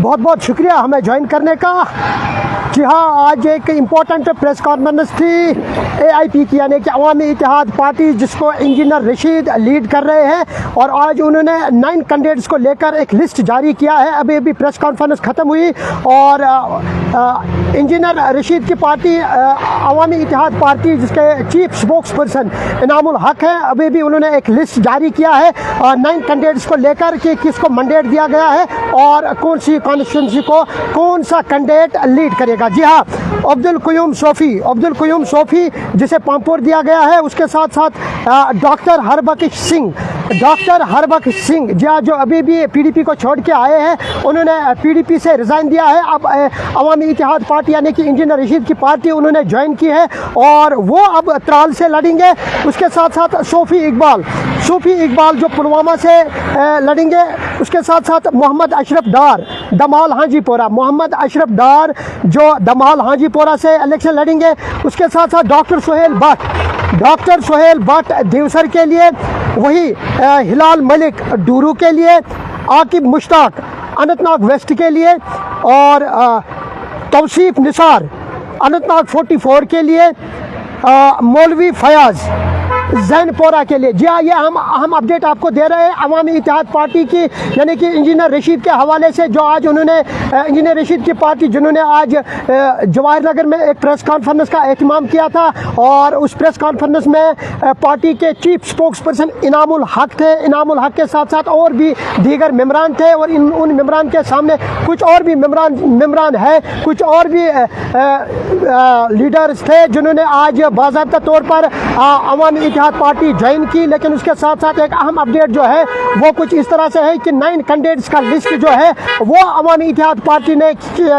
बहुत बहुत शुक्रिया हमें ज्वाइन करने का। जी हाँ, आज एक इम्पोर्टेंट प्रेस कॉन्फ्रेंस थी AIP की, यानी कि अवामी इत्तेहाद पार्टी, जिसको इंजीनियर रशीद लीड कर रहे हैं। और आज उन्होंने 9 कैंडिडेट्स को लेकर एक लिस्ट जारी किया है। अभी अभी प्रेस कॉन्फ्रेंस ख़त्म हुई और इंजीनियर रशीद की पार्टी अवामी इत्तेहाद पार्टी, जिसके चीफ स्पोक्स पर्सन इनामुल हक है, अभी भी उन्होंने एक लिस्ट जारी किया है 9 कैंडिडेट्स को लेकर कि किसको मैंडेट दिया गया है और कौन सी कॉन्स्टिट्यूंसी को कौन सा कैंडिडेट लीड करेगा। जी हाँ, अब्दुल क़य्यूम सोफ़ी जिसे पामपुर दिया गया है, उसके साथ साथ डॉक्टर हरबख्श सिंह जी हाँ, जो अभी भी PDP को छोड़ के आए हैं, उन्होंने PDP से रिज़ाइन दिया है। अब अवामी इत्तेहाद पार्टी यानी कि इंजीनियर रशीद की पार्टी उन्होंने ज्वाइन की है और वो अब त्राल से लड़ेंगे। उसके साथ साथ सूफ़ी इकबाल जो पुलवामा से लड़ेंगे। उसके साथ साथ मोहम्मद अशरफ डार दमाल जो दमाल हाजीपोरा से इलेक्शन लड़ेंगे। उसके साथ साथ डॉक्टर सोहेल भट्ट देवसर के लिए, वही हिलाल मलिक डूरू के लिए, आकिब मुश्ताक अनंतनाग वेस्ट के लिए और तौसीफ निसार अनंतनाग 44 के लिए, मौलवी फयाज जैनपोरा के लिए। जी हाँ, ये हम अपडेट आपको दे रहे हैं अवामी इत्तेहाद पार्टी की, यानी कि इंजीनियर रशीद के हवाले से, जो आज उन्होंने इंजीनियर रशीद की पार्टी जिन्होंने आज जवाहर नगर में एक प्रेस कॉन्फ्रेंस का एहतमाम किया था। और उस प्रेस कॉन्फ्रेंस में पार्टी के चीफ स्पोक्स पर्सन इनामुल हक थे। इनामुल हक के साथ साथ और भी दीगर मेम्बरान थे और उन मेम्बरान के सामने कुछ और भी मेम्बरान है, कुछ और भी लीडर्स थे जिन्होंने आज बाज़ाब्ता तौर पर अवामी इत्तेहाद पार्टी ज्वाइन की। लेकिन उसके साथ साथ एक अहम अपडेट जो है वो कुछ इस तरह से है कि 9 कैंडिडेट्स का लिस्ट जो है वो अवामी इत्तेहाद पार्टी ने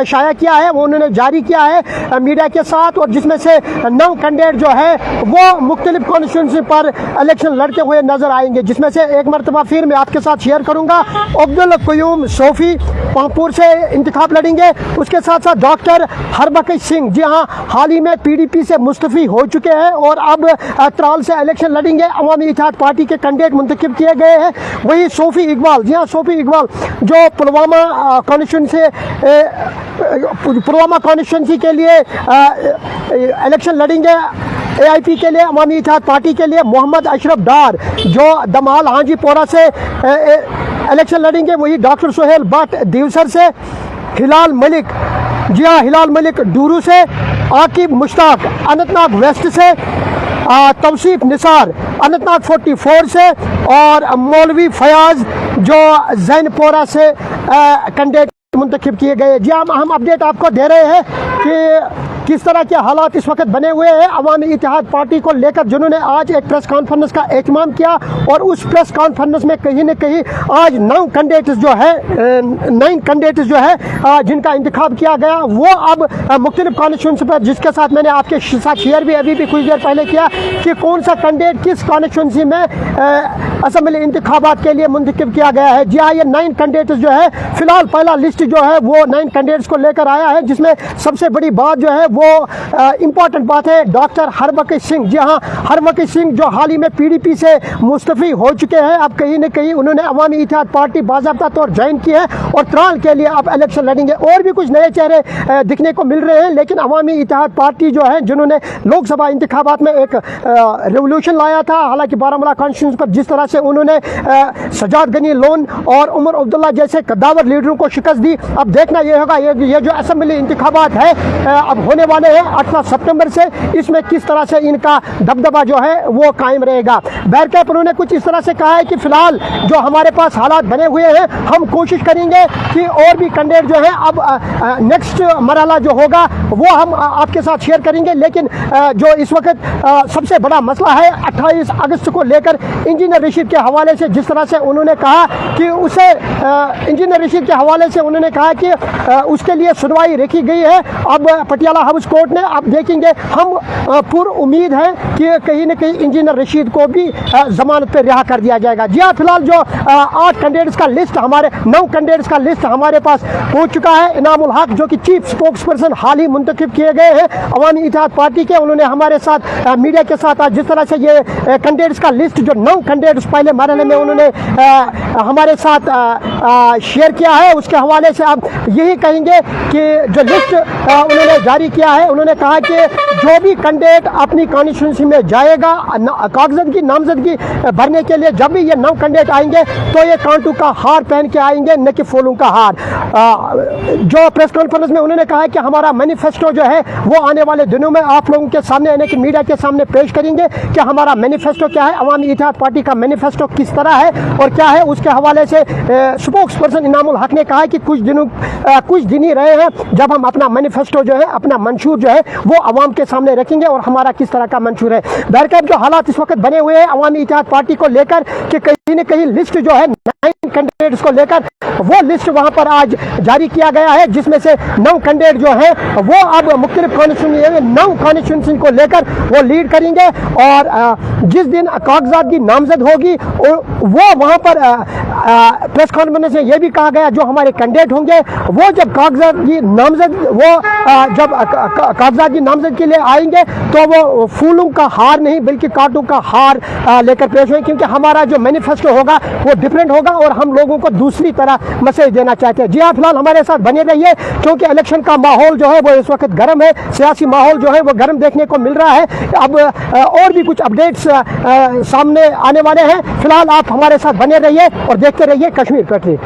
शाया किया है, वो उन्होंने जारी किया है मीडिया के साथ। और जिसमें से 9 कैंडिडेट जो है वो मुख्तलिफ कॉन्स्टिट्यूंसी पर इलेक्शन लड़ते हुए नजर आएंगे, जिसमें से एक मरतबा फिर मैं आपके साथ शेयर करूंगा। अब्दुल क़य्यूम सोफ़ी पामपुर से इंतखाब लड़ेंगे। उसके साथ साथ डॉक्टर हरबख्श सिंह, जी हाँ, हाल ही में PDP से मुस्तफ़ी हो चुके हैं और अब त्राल से इलेक्शन लड़ेंगे। अवामी इत्तेहाद पार्टी के कैंडिडेट मुंतखब किए गए हैं। वही सूफ़ी इकबाल, जी हाँ, सूफ़ी इकबाल जो पुलवामा कॉन्स्टिट्यूंसी के लिए इलेक्शन लड़ेंगे AIP के लिए, अवामी इत्तेहाद पार्टी के लिए। मोहम्मद अशरफ डार जो दमाल हाजीपोरा से इलेक्शन लड़ेंगे, वही डॉक्टर सोहेल भट्ट देवसर से, हिलाल मलिक, जी हाँ, हिलाल मलिक डूरू से, आकिब मुश्ताक अनंतनाग वेस्ट से, तौसीफ निसार अनंतनाग 44 से और मौलवी फयाज जो जैनपोरा से कैंडिडेट मुंतखब किए गए। जी हम अपडेट आपको दे रहे हैं कि किस तरह के हालात इस वक्त बने हुए हैं अवामी इत्तेहाद पार्टी को लेकर, जिन्होंने आज एक प्रेस कॉन्फ्रेंस का एहतमाम किया। और उस प्रेस कॉन्फ्रेंस में कहीं न कहीं आज 9 कैंडिडेट्स जो है जिनका इंतखाब किया गया, वो अब मुख्तलिफ कॉन्स्टिट्यूंसी पर, जिसके साथ मैंने आपके साथ शेयर भी अभी भी कुछ देर पहले किया कि कौन सा कैंडिडेट किस कॉन्स्टिट्यूंसी में असम्बली इंतखाबात के लिए मुंतखब किया गया है। जी हाँ, ये 9 कैंडिडेट्स जो है, फिलहाल पहला लिस्ट जो है वो 9 कैंडिडेट्स को लेकर आया है, जिसमें सबसे बड़ी बात जो है वो इम्पॉर्टेंट बात है डॉक्टर हरबख्श सिंह। जी हाँ, हरबख्श सिंह जो हाल ही में PDP से मुस्तफ़ी हो चुके हैं, अब कहीं न कहीं उन्होंने अवामी इत्तेहाद पार्टी बाज़ाब्ता तौर ज्वाइन की है और त्राल के लिए अब इलेक्शन लड़ेंगे। और भी कुछ नए चेहरे दिखने को मिल रहे हैं, लेकिन अवामी इत्तेहाद पार्टी जो है, जिन्होंने लोकसभा इंतखाबात में एक रेवोल्यूशन लाया था, हालांकि बारामूला कॉन्स्टिट्यूंसी पर जिस तरह से उन्होंने सजाद गनी लोन और उमर अब्दुल्ला जैसे कद्दावर लीडरों को शिकस्त दी, अब देखना ये होगा ये जो असम्बली इंतखाबात है अब होने वाले हैं 18 सितंबर से, इसमें किस तरह से इनका दबदबा जो है वो कायम रहेगा। बैरकैप उन्होंने कुछ इस तरह से कहा है कि फिलहाल जो हमारे पास हालात बने हुए हैं, हम कोशिश करेंगे कि और भी कैंडिडेट जो है अब नेक्स्ट मरहला जो होगा वो हम आपके साथ शेयर करेंगे। लेकिन जो इस वक्त सबसे बड़ा मसला है 28 अगस्त को लेकर इंजीनियर रशीद के हवाले से, जिस तरह से उन्होंने कहा कि उसे इंजीनियर रशीद के हवाले से उन्होंने कहा कि उसके लिए सुनवाई रखी गई है अब पटियाला हाउस कोर्ट ने। अब देखेंगे, हम पूरी उम्मीद है कि कहीं न कहीं इंजीनियर रशीद को भी जमानत पर रिहा कर दिया जाएगा। जी हाँ, फिलहाल जो 8 कैंडिडेट्स का लिस्ट, हमारे 9 कैंडिडेट्स का लिस्ट हमारे पास पहुंच चुका है। इनामुल हक जो कि चीफ स्पोक्स पर्सन हाल ही मुंतखब किए गए हैं अवामी इत्तेहाद पार्टी के, उन्होंने हमारे साथ मीडिया के साथ आज जिस तरह से ये कैंडिडेट्स का लिस्ट जो 9 कैंडिडेट्स पहले मरहले में उन्होंने हमारे साथ शेयर किया है, उसके हवाले से आप यही कहेंगे कि जो लिस्ट उन्होंने जारी किया है, उन्होंने कहा कि जो भी कैंडिडेट अपनी कॉन्स्टिट्यूंसी में जाएगा कागजात की नामजदगी भरने के लिए, जब भी ये 9 कैंडिडेट आएंगे तो ये कांटू का हार पहन के आएंगे, न कि फूलों का हार। जो प्रेस कॉन्फ्रेंस में उन्होंने कहा है कि हमारा मैनिफेस्टो जो है वो आने वाले दिनों में आप लोगों के सामने, यानी कि मीडिया के सामने पेश करेंगे कि हमारा मैनिफेस्टो क्या है, अवामी इत्तेहाद पार्टी का मैनिफेस्टो किस तरह है और क्या है। उसके हवाले से स्पोक्स पर्सन इनामुल हक ने कहा है कि कुछ दिन ही रहे हैं जब हम अपना मैनिफेस्टो जो है, अपना मंशूर जो है वो अवाम के सामने रखेंगे और हमारा किस तरह का मंशूर है। बहरकैफ जो हालात इस वक्त बने हुए हैं अवामी इत्तेहाद पार्टी को लेकर कि कहीं न कहीं लिस्ट जो है 9 कैंडिडेट्स को लेकर, वो लिस्ट वहां पर आज जारी किया गया है, जिसमें से 9 कैंडिडेट जो है वो अब मुख्तलिफ कॉन्स्टिट्यूंसी में 9 कॉन्स्टिट्यूंसी को लेकर वो लीड करेंगे। और जिस दिन कागजात की नामजद होगी वो वहां पर प्रेस कॉन्फ्रेंस में यह भी कहा गया जो हमारे कैंडिडेट होंगे वो जब कागजात की नामजद जब कागजात की नामजद के लिए आएंगे तो वो फूलों का हार नहीं बल्कि कांटों का हार लेकर पेश होंगे, क्योंकि हमारा जो मैनिफेस्टो होगा वो डिफरेंट होगा और हम लोगों को दूसरी तरह मैसेज देना चाहते हैं। जी हाँ, फिलहाल हमारे साथ बने रहिए क्योंकि इलेक्शन का माहौल जो है वो इस वक्त गर्म है, सियासी माहौल जो है वो गर्म देखने को मिल रहा है। अब और भी कुछ अपडेट्स सामने आने वाले हैं। फिलहाल आप हमारे साथ बने रहिए और देखते रहिए कश्मीर कटरी।